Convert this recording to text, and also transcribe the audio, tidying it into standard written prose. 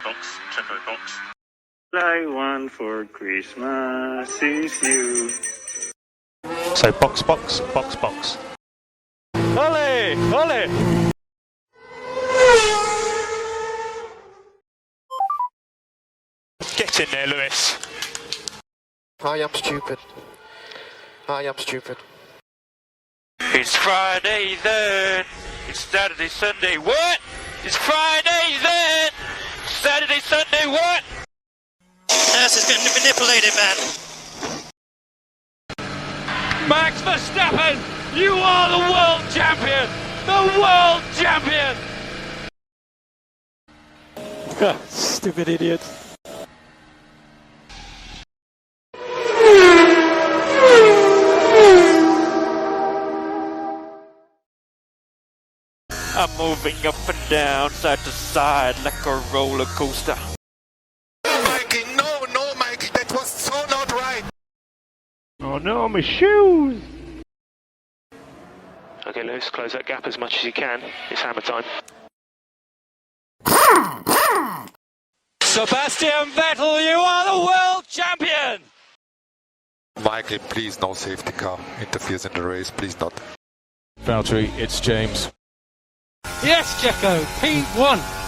Box, checo box. I want for Christmas is you. So box, box, box, box. Ole! Ole! Get in there, Lewis. I am stupid. I am stupid. It's Friday then. It's Saturday, Sunday. What? It's Friday then. Saturday, Sunday. What? Nurse is getting manipulated, man. Max Verstappen, you are the world champion. The world champion. Stupid idiot. I'm moving up and down, side to side, like a roller coaster. Mikey, no, Mikey, that was so not right. Oh no, my shoes! Okay, Lewis, close that gap as much as you can. It's hammer time. Sebastian Vettel, you are the world champion. Michael, please, no safety car interferes in the race, please not. Valtteri, it's James. Yes, Checo, P1.